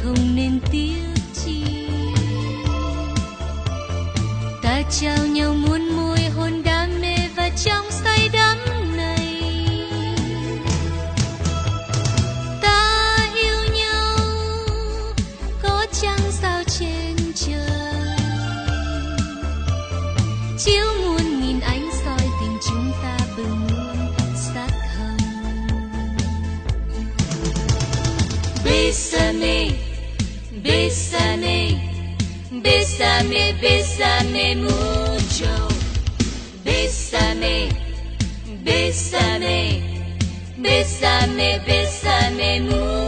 không nên tiếc chi. Ta trao nhau muôn môi hôn đam mê và trong say đắm này ta yêu nhau có chăng sao trên trời chiếu muôn nghìn ánh soi tình chúng ta bừng luôn sắc hồng. Bésame, bésame, bésame, bésame mucho. Bésame, bésame, bésame, bésame mucho.